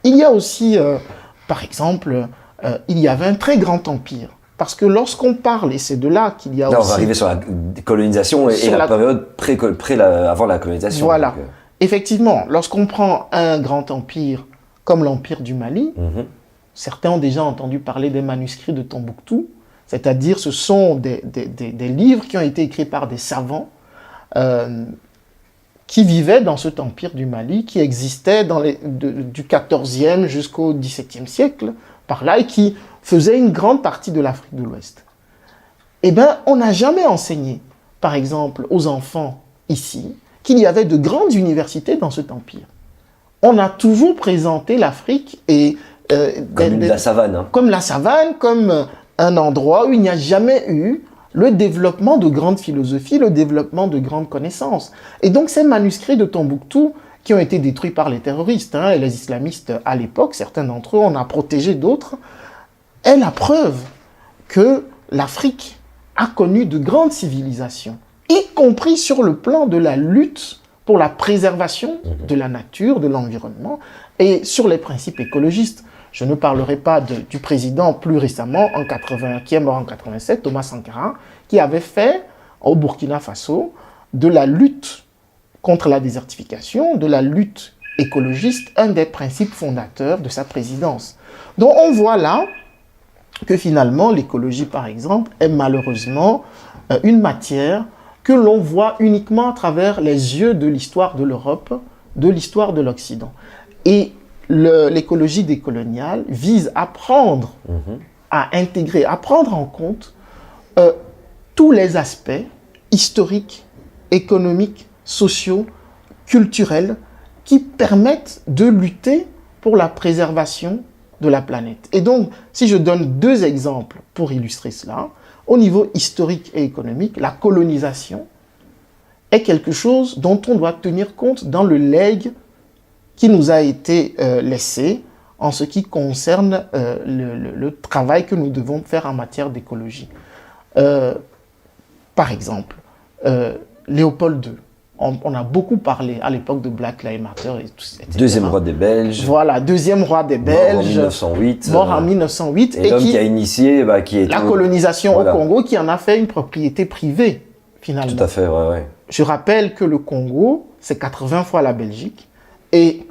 Il y a aussi, par exemple, il y avait un très grand empire. Parce que lorsqu'on parle, et c'est de là qu'il y a Là, aussi... on va arriver sur la colonisation et la période avant la colonisation. Voilà. Donc, Effectivement, lorsqu'on prend un grand empire comme l'empire du Mali, certains ont déjà entendu parler des manuscrits de Tombouctou, c'est-à-dire ce sont des livres qui ont été écrits par des savants qui vivaient dans cet empire du Mali, qui existait du XIVe jusqu'au XVIIe siècle, par là, et qui faisait une grande partie de l'Afrique de l'Ouest. Eh bien, on n'a jamais enseigné, par exemple, aux enfants ici, qu'il y avait de grandes universités dans cet empire. On a toujours présenté l'Afrique et... comme la savane. Hein. Comme la savane, comme un endroit où il n'y a jamais eu le développement de grandes philosophies, le développement de grandes connaissances. Et donc ces manuscrits de Tombouctou, qui ont été détruits par les terroristes et les islamistes à l'époque, certains d'entre eux, on a protégé d'autres, est la preuve que l'Afrique a connu de grandes civilisations, y compris sur le plan de la lutte pour la préservation de la nature, de l'environnement, et sur les principes écologistes. Je ne parlerai pas du président plus récemment, qui est mort en 87, Thomas Sankara, qui avait fait au Burkina Faso de la lutte contre la désertification, de la lutte écologiste, un des principes fondateurs de sa présidence. Donc on voit là que finalement l'écologie, par exemple, est malheureusement une matière que l'on voit uniquement à travers les yeux de l'histoire de l'Europe, de l'histoire de l'Occident. Et l'écologie décoloniale vise à prendre, à intégrer, à prendre en compte tous les aspects historiques, économiques, sociaux, culturels qui permettent de lutter pour la préservation de la planète. Et donc, si je donne deux exemples pour illustrer cela, au niveau historique et économique, la colonisation est quelque chose dont on doit tenir compte dans le legs qui nous a été laissé en ce qui concerne le travail que nous devons faire en matière d'écologie. Par exemple, Léopold II. On a beaucoup parlé à l'époque de Black Lives Matter. Deuxième roi des Belges. Voilà, deuxième roi des Belges. Mort en 1908. Et l'homme qui a initié la colonisation au Congo, qui en a fait une propriété privée, finalement. Tout à fait, ouais. Je rappelle que le Congo, c'est 80 fois la Belgique. Et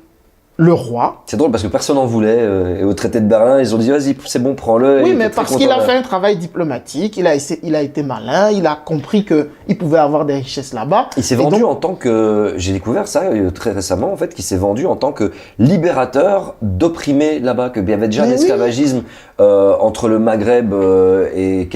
le roi... C'est drôle parce que personne n'en voulait. Et au traité de Berlin, ils ont dit « Vas-y, c'est bon, prends-le. » Oui, mais parce qu'il a fait un travail diplomatique, il a été malin, il a compris qu'il pouvait avoir des richesses là-bas. Il s'est vendu en tant que... J'ai découvert ça très récemment, en fait, qu'il s'est vendu en tant que libérateur d'opprimés là-bas, qu'il y avait déjà un esclavagisme entre le Maghreb et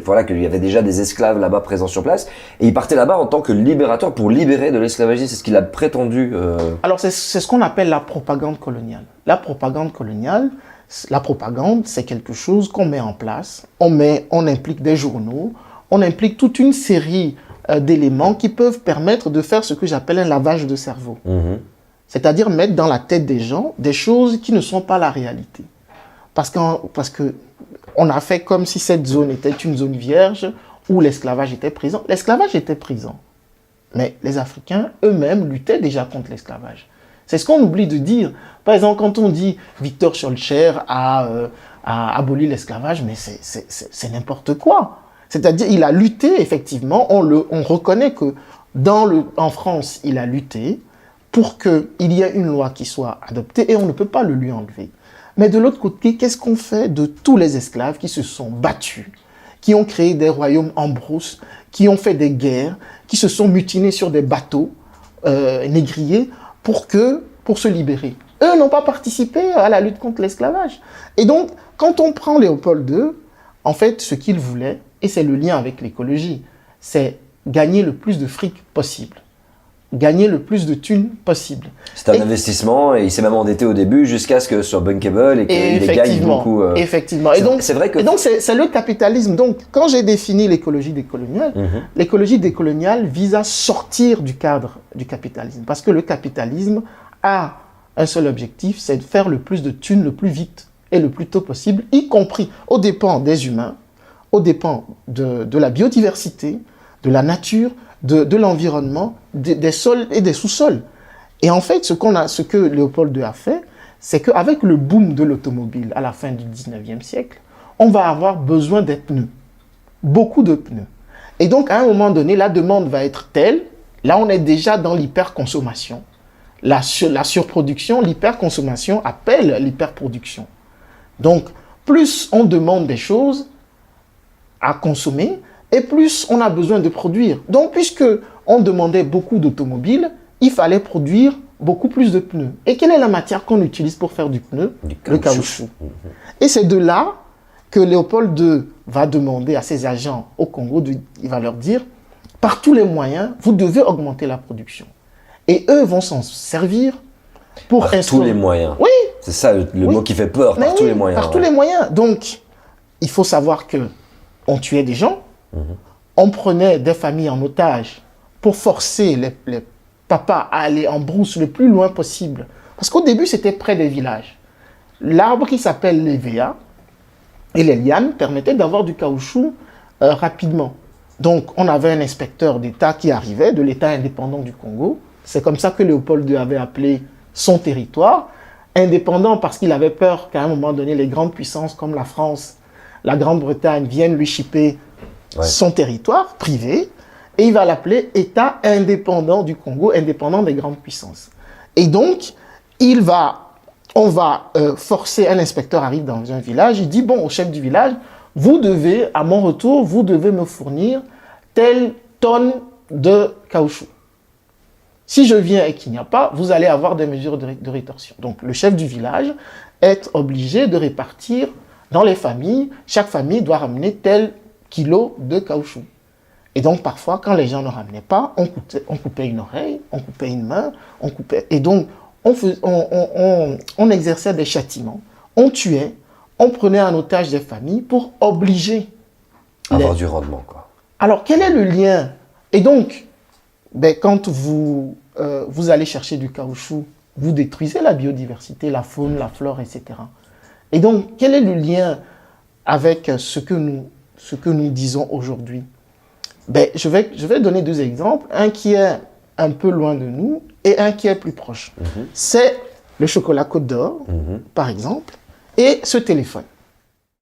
voilà, qu'il y avait déjà des esclaves là-bas présents sur place. Et il partait là-bas en tant que libérateur pour libérer de l'esclavagisme. C'est ce qu'il a prétendu. Alors, c'est ce qu'on appelle la propagande coloniale. La propagande coloniale, c'est quelque chose qu'on met en place. On implique des journaux, on implique toute une série d'éléments qui peuvent permettre de faire ce que j'appelle un lavage de cerveau. C'est-à-dire mettre dans la tête des gens des choses qui ne sont pas la réalité. Parce que on a fait comme si cette zone était une zone vierge où l'esclavage était présent. L'esclavage était présent. Mais les Africains eux-mêmes luttaient déjà contre l'esclavage. C'est ce qu'on oublie de dire. Par exemple, quand on dit Victor Schœlcher a aboli l'esclavage, mais c'est n'importe quoi. C'est-à-dire, il a lutté, effectivement, on reconnaît que en France, il a lutté pour qu'il y ait une loi qui soit adoptée et on ne peut pas le lui enlever. Mais de l'autre côté, qu'est-ce qu'on fait de tous les esclaves qui se sont battus, qui ont créé des royaumes en brousse, qui ont fait des guerres, qui se sont mutinés sur des bateaux négriers pour se libérer. Eux n'ont pas participé à la lutte contre l'esclavage. Et donc, quand on prend Léopold II, en fait, ce qu'il voulait, et c'est le lien avec l'écologie, c'est gagner le plus de fric possible. Gagner le plus de thunes possible. C'est un investissement et il s'est même endetté au début jusqu'à ce que sur Bankable et qu'il gagne beaucoup. Effectivement. Et donc, c'est le capitalisme. Donc, quand j'ai défini l'écologie décoloniale, l'écologie décoloniale vise à sortir du cadre du capitalisme. Parce que le capitalisme a un seul objectif, c'est de faire le plus de thunes le plus vite et le plus tôt possible, y compris aux dépens des humains, aux dépens de la biodiversité, de la nature, de l'environnement, des sols et des sous-sols. Et en fait, ce que Léopold II a fait, c'est qu'avec le boom de l'automobile à la fin du 19e siècle, on va avoir besoin des pneus, beaucoup de pneus. Et donc, à un moment donné, la demande va être telle, là on est déjà dans l'hyperconsommation. La surproduction, l'hyperconsommation appelle l'hyperproduction. Donc, plus on demande des choses à consommer, et plus on a besoin de produire. Donc, puisque on demandait beaucoup d'automobiles, il fallait produire beaucoup plus de pneus. Et quelle est la matière qu'on utilise pour faire du pneu? Le caoutchouc. Et c'est de là que Léopold II va demander à ses agents au Congo, il va leur dire, par tous les moyens, vous devez augmenter la production. Et eux vont s'en servir pour par tous les moyens. Oui. C'est ça le mot qui fait peur, par tous les moyens. Par tous les moyens. Donc, il faut savoir que on tuait des gens, on prenait des familles en otage pour forcer les papas à aller en brousse le plus loin possible. Parce qu'au début, c'était près des villages. L'arbre qui s'appelle l'EVA et les lianes permettaient d'avoir du caoutchouc rapidement. Donc, on avait un inspecteur d'État qui arrivait, de l'État indépendant du Congo. C'est comme ça que Léopold II avait appelé son territoire, indépendant parce qu'il avait peur qu'à un moment donné, les grandes puissances comme la France, la Grande-Bretagne viennent lui chipper son territoire privé, et il va l'appeler État indépendant du Congo, indépendant des grandes puissances. Et donc, on va forcer, un inspecteur arrive dans un village, il dit, bon, au chef du village, vous devez, à mon retour, vous devez me fournir telle tonne de caoutchouc. Si je viens et qu'il n'y a pas, vous allez avoir des mesures de rétorsion. Donc, le chef du village est obligé de répartir dans les familles. Chaque famille doit ramener tel kilo de caoutchouc. Et donc, parfois, quand les gens ne ramenaient pas, on coupait une oreille, on coupait une main, et donc, on exerçait des châtiments, on tuait, on prenait en otage des familles pour obliger avoir du rendement, quoi. Alors, quel est le lien? Et donc, quand vous allez chercher du caoutchouc, vous détruisez la biodiversité, la faune, la flore, etc. Et donc, quel est le lien avec ce que nous disons aujourd'hui? Je vais donner deux exemples, un qui est un peu loin de nous et un qui est plus proche. C'est le chocolat Côte d'Or, par exemple, et ce téléphone.